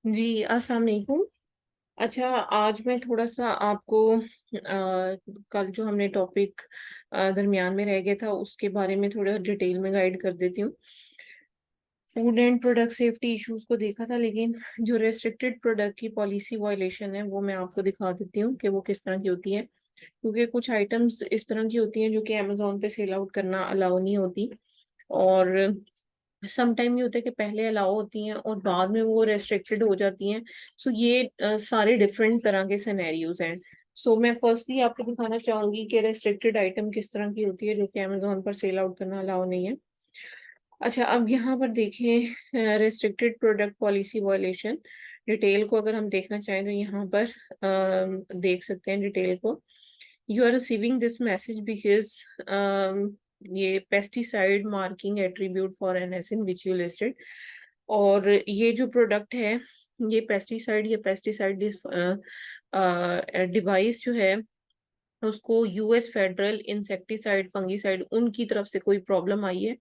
जी, अस्सलाम वालेकुम। अच्छा, आज मैं थोड़ा-सा आपको कल जो हमने टॉपिक दरमियान में रह गया था, उसके बारे में थोड़ा डिटेल में गाइड कर देती हूँ। Food and product safety issues को देखा था, लेकिन जो रेस्ट्रिक्टेड प्रोडक्ट की पॉलिसी वायलेशन है, वो मैं आपको दिखा देती हूँ कि वो किस तरह की होती है। क्योंकि कुछ आइटम्स इस तरह की होती हैं, जो कि अमेज़न पे सेल आउट करना अलाउ नहीं होती और सम टाइम ये होता है कि पहले अलाउ होती हैं और बाद में वो रेस्ट्रिक्टेड हो जाती हैं। सो ये सारे डिफरेंट तरह के सिनेरियोज़ हैं। सो मैं फर्स्टली आपको दिखाना चाहूँगी कि रेस्ट्रिक्टेड आइटम किस तरह की होती है, जो कि अमेज़न पर सेल आउट करना अलाउ नहीं है। अच्छा, अब यहाँ पर देखें restricted product policy violation detail को अगर हम देखना चाहें तो यहाँ पर देख सकते हैं डिटेल को। You are receiving this message because ये pesticide marking attribute for NS in which you listed. और ये जो प्रोडक्ट है, ये पेस्टिसाइड डिवाइस जो है, उसको यूएस फेडरल इंसेक्टिसाइड फंगिसाइड उनकी तरफ से कोई प्रॉब्लम आई है।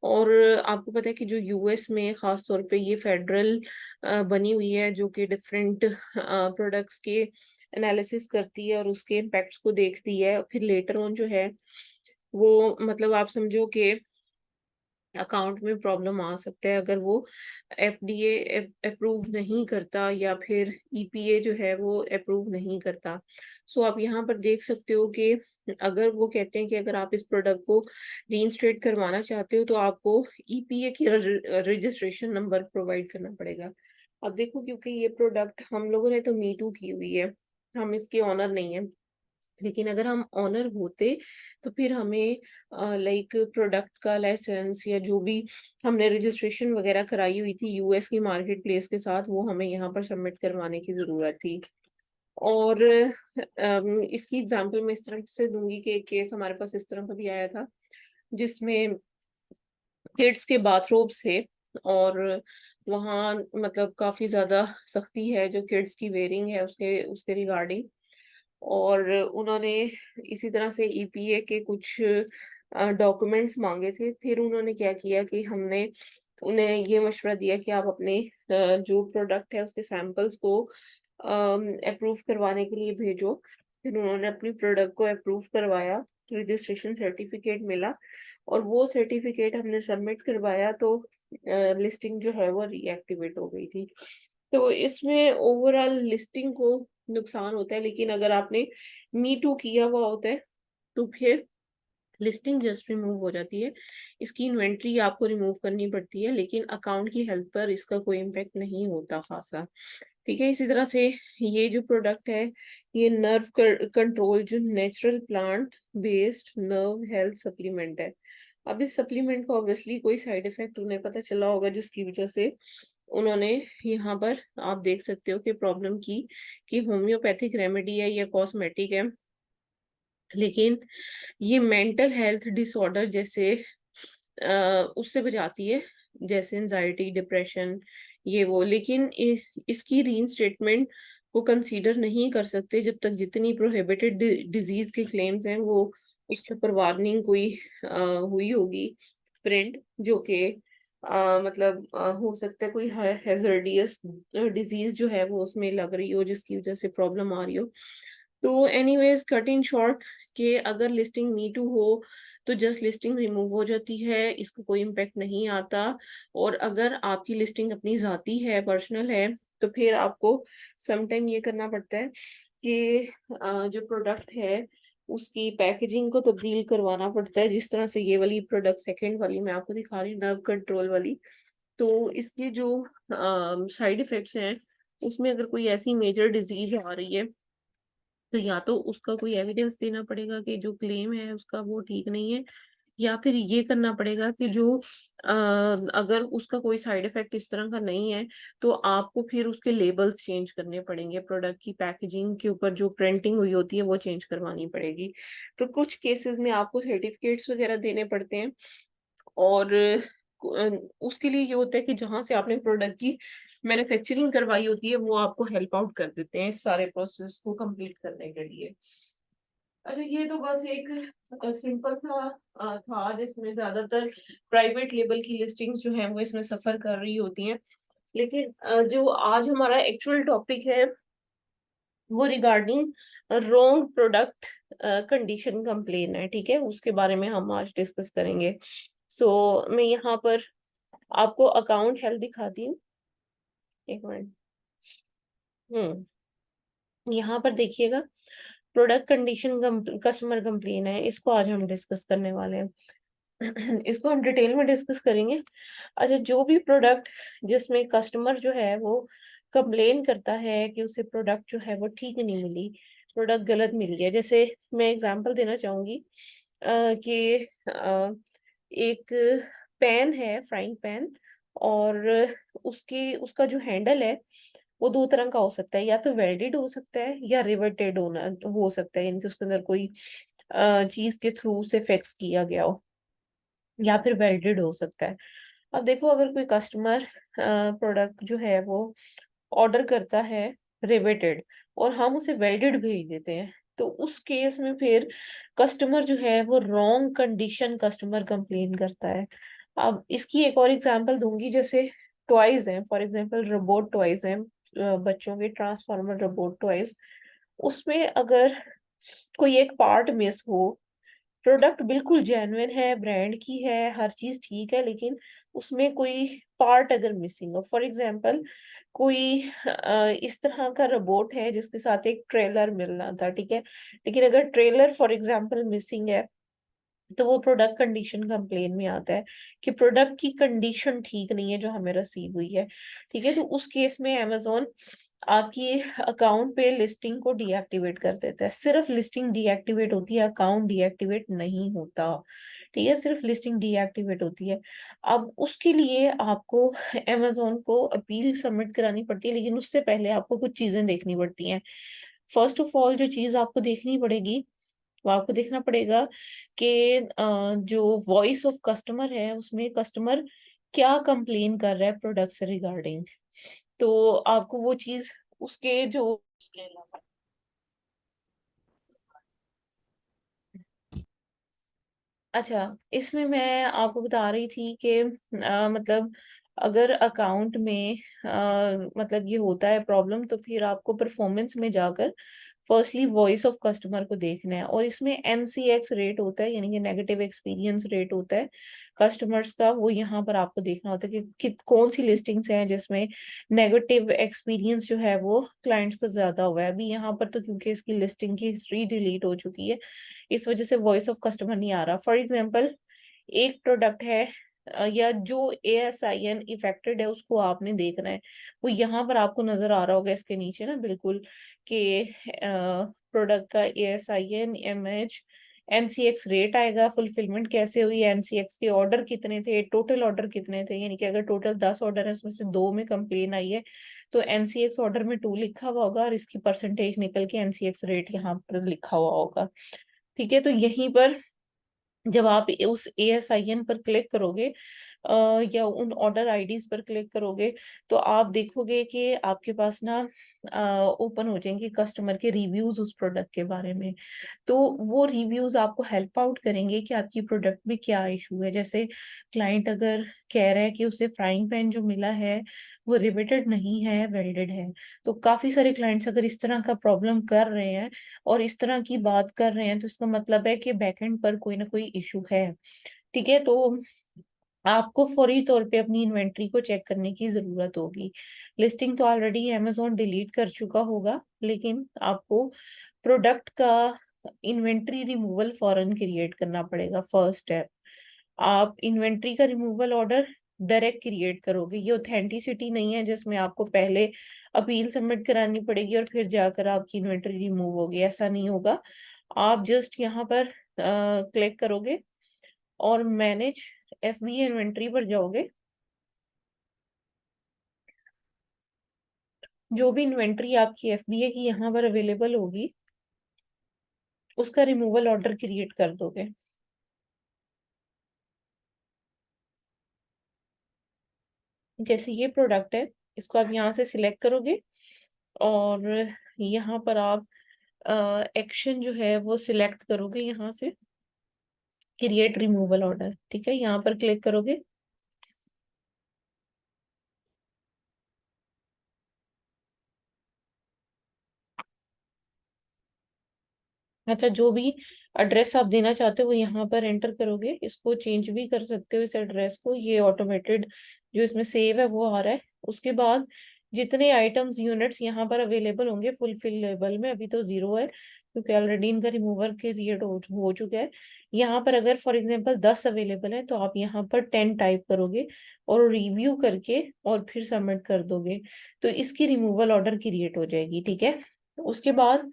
और आपको पता है कि जो यूएस में खास तौर पे ये फेडरल बनी हुई है, जो कि डिफरेंट प्रोडक्ट्स के एनालिसिस करती है और उसके इम्पैक्ट्स को देखती है, फिर लेटर ऑन जो है वो मतलब आप समझो कि अकाउंट में प्रॉब्लम आ सकता है अगर वो एफडीए अप्रूव नहीं करता या फिर ईपीए जो है वो अप्रूव नहीं करता। सो आप यहाँ पर देख सकते हो कि अगर वो कहते हैं कि अगर आप इस प्रोडक्ट को रीइंस्टेट करवाना चाहते हो तो आपको ईपीए की रजिस्ट्रेशन नंबर प्रोवाइड करना पड़ेगा। अब देखो, क्योंकि ये प्रोडक्ट हम लोगों ने तो मी टू की हुई है, हम इसके ऑनर नहीं है। लेकिन अगर हम ओनर होते तो फिर हमें लाइक प्रोडक्ट का लाइसेंस या जो भी हमने रजिस्ट्रेशन वगैरह कराई हुई थी यूएस की मार्केट प्लेस के साथ, वो हमें यहाँ पर सबमिट करवाने की ज़रूरत थी। और इसकी एग्जांपल मैं इस तरह से दूँगी कि एक केस हमारे पास इस तरह का भी आया था, जिसमें किड्स के बाथरोब्स थे और वहाँ मतलब काफ़ी ज़्यादा सख्ती है जो किड्स की वेयरिंग है उसके उसके रिगार्डिंग। और उन्होंने इसी तरह से ईपीए के कुछ डॉक्यूमेंट्स माँगे थे। फिर उन्होंने क्या किया कि हमने उन्हें ये मशवरा दिया कि आप अपने जो प्रोडक्ट है उसके सैंपल्स को अप्रूव करवाने के लिए भेजो। फिर उन्होंने अपनी प्रोडक्ट को अप्रूव करवाया, रजिस्ट्रेशन सर्टिफिकेट मिला और वो सर्टिफिकेट हमने सबमिट करवाया तो लिस्टिंग जो है वो रीएक्टिवेट हो गई थी। तो इसमें ओवरऑल लिस्टिंग को नुकसान होता है, लेकिन अगर आपने मी टू किया हुआ होता है, तो फिर लिस्टिंग जस्ट रिमूव हो जाती है। इसकी इन्वेंटरी आपको रिमूव करनी पड़ती है, लेकिन अकाउंट की हेल्थ पर इसका कोई इम्पैक्ट नहीं होता ख़ासा। ठीक है? इसी तरह से ये जो प्रोडक्ट है, ये नर्व कंट्रोल जो natural plant based nerve health supplement है। अब इस सप्लीमेंट का ऑब्वियसली कोई साइड इफ़ेक्ट उन्हें पता चला होगा, जिसकी वज़ह से उन्होंने यहाँ पर आप देख सकते हो कि प्रॉब्लम की कि होम्योपैथिक रेमेडी है या कॉस्मेटिक है, लेकिन ये मेंटल हेल्थ डिसऑर्डर जैसे उससे बचाती है, जैसे एंजाइटी, डिप्रेशन, ये वो। लेकिन इसकी रीइंस्टेटमेंट को कंसीडर नहीं कर सकते जब तक जितनी प्रोहिबिटेड डिजीज के क्लेम्स हैं वो उसके ऊपर वार्निंग कोई हुई होगी प्रिंट, जो कि मतलब हो सकता है कोई हैजर्डियस डिजीज जो है वो उसमें लग रही हो, जिसकी वजह से प्रॉब्लम आ रही हो। तो एनीवेज कट इन शॉर्ट, कि अगर लिस्टिंग मी टू हो तो जस्ट लिस्टिंग रिमूव हो जाती है, इसका कोई इम्पैक्ट नहीं आता। और अगर आपकी लिस्टिंग अपनी ज़ाती है, पर्सनल है, तो फिर आपको सम टाइम ये करना पड़ता है कि जो प्रोडक्ट है उसकी पैकेजिंग को तब्दील करवाना पड़ता है। जिस तरह से ये वाली प्रोडक्ट सेकंड वाली मैं आपको दिखा रही हूँ, नर्व कंट्रोल वाली। तो इसके जो साइड इफ़ेक्ट्स हैं, उसमें अगर कोई ऐसी मेजर डिज़ीज़ आ रही है, तो या तो उसका कोई एविडेंस देना पड़ेगा कि जो क्लेम है उसका वो ठीक नहीं है, या फिर ये करना पड़ेगा कि जो अगर उसका कोई साइड इफेक्ट इस तरह का नहीं है, तो आपको फिर उसके लेबल्स चेंज करने पड़ेंगे, प्रोडक्ट की पैकेजिंग के ऊपर जो प्रिंटिंग हुई होती है वो चेंज करवानी पड़ेगी। तो कुछ केसेस में आपको सर्टिफिकेट्स वगैरह देने पड़ते हैं। और उसके लिए ये होता है कि जहाँ से आपने प्रोडक्ट की मैन्युफैक्चरिंग करवाई होती है, वो आपको हेल्प आउट कर देते हैं इस सारे प्रोसेस को कंप्लीट करने के लिए। अच्छा, ये तो बस एक सिंपल सा था जिसमें ज़्यादातर प्राइवेट लेबल की लिस्टिंग्स जो हैं वो इसमें सफ़र कर रही होती हैं। लेकिन जो आज हमारा एक्चुअल टॉपिक है वो regarding wrong product condition complain है, ठीक है, उसके बारे में हम आज डिस्कस करेंगे। मैं यहाँ पर आपको अकाउंट हेल्थ दिखाती हूँ, एक मिनट। यहाँ पर देखिएगा, प्रोडक्ट कंडीशन कस्टमर कंप्लेन है, इसको आज हम डिस्कस करने वाले हैं। इसको हम डिटेल में डिस्कस करेंगे। अच्छा, जो भी प्रोडक्ट जिसमें कस्टमर जो है वो कंप्लेन करता है कि उसे प्रोडक्ट जो है वो ठीक नहीं मिली, प्रोडक्ट गलत मिल गया। जैसे मैं एग्जांपल देना चाहूंगी कि एक पैन है, फ्राइंग पैन, और उसका जो हैंडल है वो दो तरह का हो सकता है, या तो वेल्डेड हो सकता है या रिवेटेड होना हो सकता है, यानी कि उसके अंदर कोई चीज के थ्रू से फिक्स किया गया हो, या फिर वेल्डेड हो सकता है। अब देखो, अगर कोई कस्टमर प्रोडक्ट जो है वो ऑर्डर करता है रिवेटेड, और हम उसे वेल्डेड भेज देते हैं, तो उस केस में फिर कस्टमर जो है वो रॉन्ग कंडीशन कस्टमर कंप्लेन करता है। अब इसकी एक और एग्जांपल दूंगी, जैसे टॉयज हैं, फॉर एग्जांपल रोबोट टॉयज हैं, बच्चों के ट्रांसफॉर्मर रोबोट टॉयज, उसमें अगर कोई एक पार्ट मिस हो, प्रोडक्ट बिल्कुल जेन्युइन है, ब्रांड की है, हर चीज ठीक है, लेकिन उसमें कोई पार्ट अगर मिसिंग हो, फॉर एग्जांपल कोई इस तरह का रोबोट है जिसके साथ एक ट्रेलर मिलना था, ठीक है, लेकिन अगर ट्रेलर फॉर एग्जांपल मिसिंग है, तो वो प्रोडक्ट कंडीशन कंप्लेन में आता है कि प्रोडक्ट की कंडीशन ठीक नहीं है जो हमें रिसीव हुई है, ठीक है। तो उस केस में अमेजोन आपकी अकाउंट पे लिस्टिंग को डीएक्टिवेट कर देता है। सिर्फ लिस्टिंग डीएक्टिवेट होती है, अकाउंट डीएक्टिवेट नहीं होता, ठीक है, सिर्फ लिस्टिंग डीएक्टिवेट होती है। अब उसके लिए आपको अमेजोन को अपील सबमिट करानी पड़ती है, लेकिन उससे पहले आपको कुछ चीजें देखनी पड़ती हैं। फर्स्ट ऑफ ऑल जो चीज आपको देखनी पड़ेगी, वो आपको देखना पड़ेगा कि जो वॉइस ऑफ कस्टमर है उसमें कस्टमर क्या कंप्लेन कर रहा है प्रोडक्ट से रिगार्डिंग। तो आपको वो चीज उसके जो, अच्छा, इसमें मैं आपको बता रही थी कि मतलब अगर अकाउंट में मतलब ये होता है प्रॉब्लम, तो फिर आपको परफॉर्मेंस में जाकर फर्स्टली वॉइस ऑफ कस्टमर को देखना है, और इसमें एनसीएक्स रेट होता है, यानी कि नेगेटिव एक्सपीरियंस रेट होता है कस्टमर्स का। वो यहाँ पर आपको देखना होता है कि कौन सी लिस्टिंग्स हैं जिसमें नेगेटिव एक्सपीरियंस जो है वो क्लाइंट्स को ज्यादा हुआ है। अभी यहाँ पर तो क्योंकि इसकी लिस्टिंग की हिस्ट्री डिलीट हो चुकी है, इस वजह से वॉइस ऑफ कस्टमर नहीं आ रहा। फॉर एग्जाम्पल, एक प्रोडक्ट है या जो ASIN इफेक्टेड है उसको आपने देखना है, वो यहाँ पर आपको नजर आ रहा होगा इसके नीचे ना, बिल्कुल, कि प्रोडक्ट का ASIN, इमेज, NCX रेट आएगा, फुलफिलमेंट कैसे हुई, NCX के ऑर्डर कितने थे, टोटल ऑर्डर कितने थे, यानी कि अगर टोटल 10 ऑर्डर है उसमें से 2 में कंप्लेन आई है, तो NCX ऑर्डर में 2 लिखा हुआ होगा, और इसकी परसेंटेज निकल के NCX रेट यहाँ पर लिखा हुआ होगा, ठीक है। तो यहीं पर जब आप उस ASIN पर क्लिक करोगे या उन ऑर्डर आईडीज पर क्लिक करोगे, तो आप देखोगे कि आपके पास ना ओपन हो जाएंगे कस्टमर के रिव्यूज उस प्रोडक्ट के बारे में। तो वो रिव्यूज आपको हेल्प आउट करेंगे कि आपकी प्रोडक्ट में क्या इशू है। जैसे क्लाइंट अगर कह रहा है कि उसे फ्राइंग पैन जो मिला है वो रिवेटेड नहीं है, वेल्डेड है, तो काफी सारे क्लाइंट्स अगर इस तरह का प्रॉब्लम कर रहे हैं और इस तरह की बात कर रहे हैं, तो इसका मतलब है कि बैकएंड पर कोई ना कोई इशू है, ठीक है। तो आपको फौरी तौर पे अपनी इन्वेंट्री को चेक करने की जरूरत होगी। लिस्टिंग तो ऑलरेडी अमेजोन डिलीट कर चुका होगा, लेकिन आपको प्रोडक्ट का इन्वेंट्री रिमूवल फौरन क्रिएट करना पड़ेगा। फर्स्ट स्टेप, आप इन्वेंट्री का रिमूवल ऑर्डर डायरेक्ट क्रिएट करोगे। ये ऑथेंटिसिटी नहीं है जिसमें आपको पहले अपील सबमिट करानी पड़ेगी और फिर जाकर आपकी इन्वेंट्री रिमूव होगी, ऐसा नहीं होगा। आप जस्ट यहाँ पर क्लिक करोगे और मैनेज FBA इन्वेंट्री पर जाओगे, जो भी इन्वेंट्री आपकी FBA की यहाँ पर अवेलेबल होगी उसका रिमूवल ऑर्डर क्रिएट कर दोगे। जैसे ये प्रोडक्ट है, इसको आप यहाँ से सिलेक्ट करोगे, और यहाँ पर आप एक्शन जो है वो सिलेक्ट करोगे, यहाँ से क्रिएट रिमूवल ऑर्डर, ठीक है, यहाँ पर क्लिक करोगे। अच्छा, जो भी एड्रेस आप देना चाहते हो वो यहाँ पर एंटर करोगे, इसको चेंज भी कर सकते हो इस एड्रेस को, ये ऑटोमेटेड जो इसमें सेव है वो आ रहा है। उसके बाद जितने आइटम्स यूनिट्स यहाँ पर अवेलेबल होंगे फुलफिल लेवल में, अभी तो 0 है क्योंकि ऑलरेडी इनका रिमूवर पीरियड हो चुका है। यहाँ पर अगर फॉर एग्जांपल 10 अवेलेबल है तो आप यहाँ पर 10 टाइप करोगे और रिव्यू करके और फिर सबमिट कर दोगे, तो इसकी रिमूवल ऑर्डर क्रिएट हो जाएगी। ठीक है, उसके बाद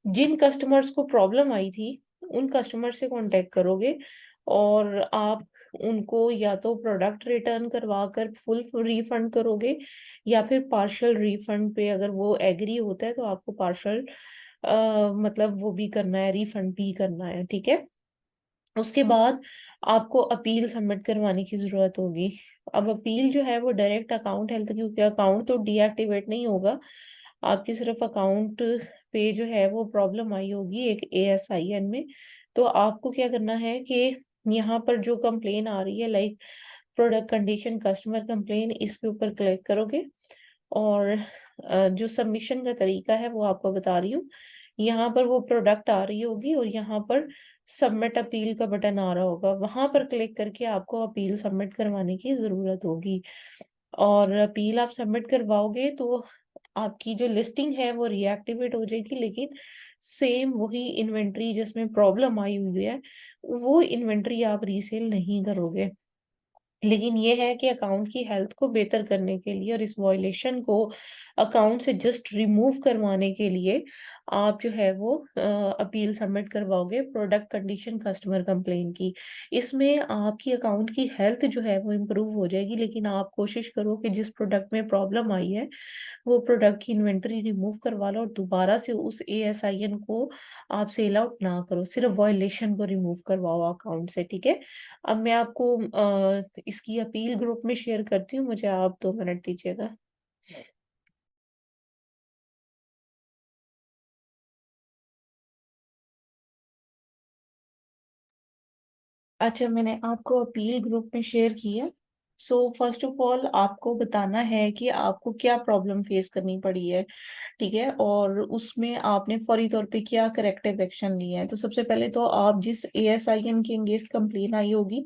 जिन कस्टमर्स को प्रॉब्लम आई थी उन कस्टमर से कांटेक्ट करोगे और आप उनको या तो प्रोडक्ट रिटर्न करवा कर फुल रिफंड करोगे, या फिर पार्शियल रिफंड पे अगर वो एग्री होता है तो आपको पार्शियल मतलब वो भी करना है, रिफंड भी करना है। ठीक है, उसके बाद आपको अपील सबमिट करवाने की जरूरत होगी। अब अपील जो है वो डायरेक्ट अकाउंट हेल्थ, क्योंकि अकाउंट तो डीएक्टिवेट नहीं होगा, आपकी सिर्फ अकाउंट पे जो है वो प्रॉब्लम आई होगी एक एएसआईएन में। तो आपको क्या करना है कि यहाँ पर जो कंप्लेन आ रही है like product condition customer complain, इसके ऊपर क्लिक करोगे और जो सबमिशन का तरीका है वो आपको बता रही हूँ। यहाँ पर वो प्रोडक्ट आ रही होगी और यहाँ पर सबमिट अपील का बटन आ रहा होगा, वहां पर क्लिक करके आपको अपील सबमिट करवाने की जरूरत होगी। और अपील आप सबमिट करवाओगे तो आपकी जो लिस्टिंग है वो रीएक्टिवेट हो जाएगी, लेकिन सेम वही इन्वेंट्री जिसमें प्रॉब्लम आई हुई है वो इन्वेंट्री आप रीसेल नहीं करोगे। लेकिन ये है कि अकाउंट की हेल्थ को बेहतर करने के लिए और इस वॉयलेशन को अकाउंट से जस्ट रिमूव करवाने के लिए आप जो है वो अपील सबमिट करवाओगे प्रोडक्ट कंडीशन कस्टमर कंप्लेन की। इसमें आपकी अकाउंट की हेल्थ जो है वो इम्प्रूव हो जाएगी, लेकिन आप कोशिश करो कि जिस प्रोडक्ट में प्रॉब्लम आई है वो प्रोडक्ट की इन्वेंटरी रिमूव करवा लो और दोबारा से उस एएसआईएन को आप सेल आउट ना करो, सिर्फ वॉयलेशन को रिमूव करवाओ अकाउंट से। ठीक है, अब मैं आपको इसकी अपील ग्रुप में शेयर करती हूँ, मुझे आप 2 मिनट दीजिएगा। अच्छा, मैंने आपको अपील ग्रुप में शेयर किया। सो फर्स्ट ऑफ ऑल आपको बताना है कि आपको क्या प्रॉब्लम फेस करनी पड़ी है। ठीक है, और उसमें आपने फौरी तौर पे क्या करेक्टिव एक्शन लिया है। तो सबसे पहले तो आप जिस एएसआईएन की अगेंस्ट कंप्लेन आई होगी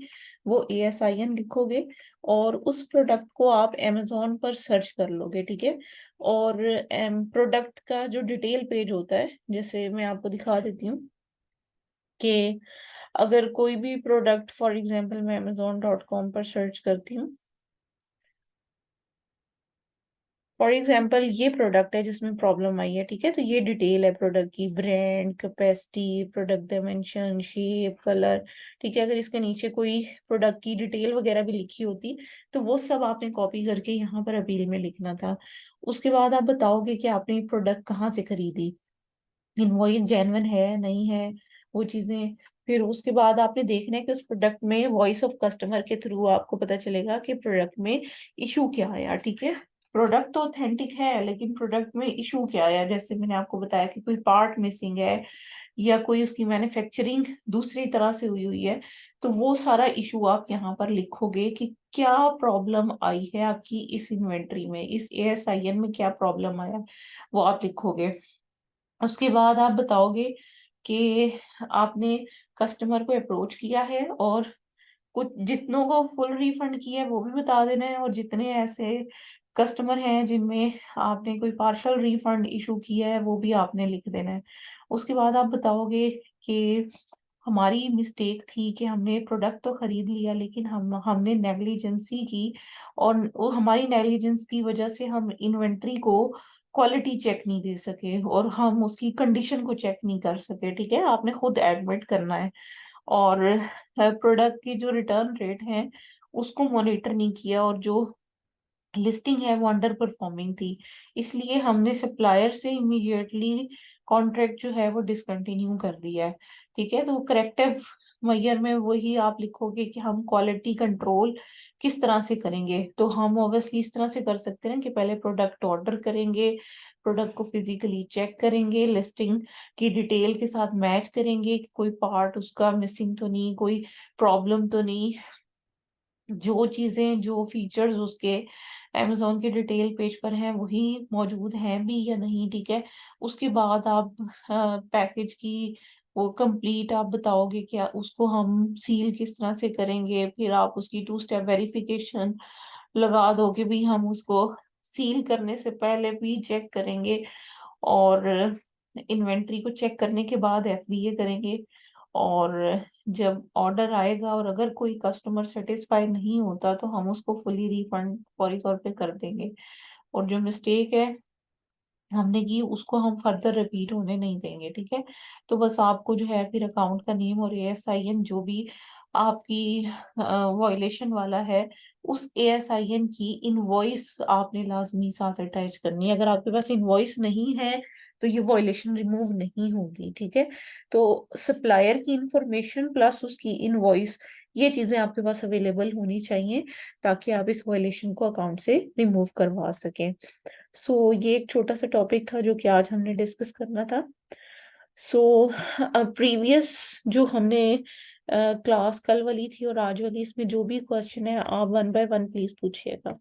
वो एएसआईएन लिखोगे और उस प्रोडक्ट को आप अमेजोन पर सर्च कर लोगे। ठीक है, और प्रोडक्ट का जो डिटेल पेज होता है, जैसे मैं आपको दिखा देती हूँ कि अगर कोई भी प्रोडक्ट फॉर एग्जांपल मैं amazon.com पर सर्च करती हूँ, फॉर एग्जांपल ये प्रोडक्ट है जिसमें प्रॉब्लम आई है। ठीक है, तो ये डिटेल है प्रोडक्ट की, brand, capacity, product dimension, shape, colour. ठीक है, अगर इसके नीचे कोई प्रोडक्ट की डिटेल वगैरह भी लिखी होती तो वो सब आपने कॉपी करके यहाँ पर अपील में लिखना था। उसके बाद आप बताओगे कि आपने प्रोडक्ट कहाँ से खरीदी, इनवॉइस जेन्युइन है नहीं है, वो चीजें। फिर उसके बाद आपने देखना है कि उस प्रोडक्ट में वॉइस ऑफ कस्टमर के थ्रू आपको पता चलेगा कि प्रोडक्ट में इशू क्या आया। ठीक है, प्रोडक्ट तो ऑथेंटिक है लेकिन प्रोडक्ट में इशू क्या आया, जैसे मैंने आपको बताया कि कोई पार्ट मिसिंग है या कोई उसकी मैन्युफैक्चरिंग दूसरी तरह से हुई हुई है, तो वो सारा इशू आप यहाँ पर लिखोगे कि क्या प्रॉब्लम आई है आपकी इस इन्वेंट्री में, इस एएसआईएन में क्या प्रॉब्लम आया, वो आप लिखोगे। उसके बाद आप बताओगे कि आपने कस्टमर को अप्रोच किया है और कुछ जितनों को फुल रिफंड किया है वो भी बता देना है, और जितने ऐसे कस्टमर हैं जिनमें आपने कोई पार्शियल रिफंड इशू किया है वो भी आपने लिख देना है। उसके बाद आप बताओगे कि हमारी मिस्टेक थी कि हमने प्रोडक्ट तो खरीद लिया लेकिन हमने नेग्लिजेंसी की, और वो हमारी नेग्लिजेंस की वजह से हम इन्वेंट्री को क्वालिटी चेक नहीं दे सके और हम उसकी कंडीशन को चेक नहीं कर सके। ठीक है, आपने खुद एडमिट करना है। और प्रोडक्ट की जो रिटर्न रेट है उसको मॉनिटर नहीं किया, और जो लिस्टिंग है वो अंडर परफॉर्मिंग थी, इसलिए हमने सप्लायर से इमीडिएटली कॉन्ट्रैक्ट जो है वो डिसकंटिन्यू कर दिया है। ठीक है, तो करेक्टिव मेजर में वही आप लिखोगे कि हम क्वालिटी कंट्रोल किस तरह से करेंगे। तो हम ऑब्वियसली इस तरह से कर सकते हैं कि पहले प्रोडक्ट ऑर्डर करेंगे, प्रोडक्ट को फिजिकली चेक करेंगे, लिस्टिंग की डिटेल के साथ मैच करेंगे कि कोई पार्ट उसका मिसिंग तो नहीं, कोई प्रॉब्लम तो नहीं, जो चीजें जो फीचर्स उसके अमेजोन के डिटेल पेज पर हैं वही मौजूद हैं भी या नहीं। ठीक है, उसके बाद आप पैकेज की वो कंप्लीट आप बताओगे कि उसको हम सील किस तरह से करेंगे, फिर आप उसकी टू स्टेप वेरिफिकेशन लगा दोगे भी, हम उसको सील करने से पहले भी चेक करेंगे और इन्वेंट्री को चेक करने के बाद एफडीए करेंगे। और जब ऑर्डर आएगा और अगर कोई कस्टमर सेटिस्फाई नहीं होता तो हम उसको फुली रिफंड फौरी तौर पे कर देंगे। और जो मिस्टेक है हमने की उसको हम फर्दर रिपीट होने नहीं देंगे, ठीक है। तो बस आपको जो है फिर अकाउंट का नेम और एएसआईएन जो भी आपकी वायलेशन वाला है, उस एएसआईएन की इनवॉइस आपने लाजमी साथ अटैच करनी है। अगर आपके पास इनवॉइस नहीं है तो ये वायलेशन रिमूव नहीं होगी, ठीक है। तो सप्लायर की इंफॉर्मेशन प्लस उसकी इनवॉइस, ये चीजें आपके पास अवेलेबल होनी चाहिए ताकि आप इस वायलेशन को अकाउंट से रिमूव करवा सकें। सो ये एक छोटा सा टॉपिक था जो कि आज हमने डिस्कस करना था। सो प्रीवियस जो हमने क्लास कल वाली थी और आज वाली, इसमें जो भी क्वेश्चन है आप वन बाय वन प्लीज पूछिएगा।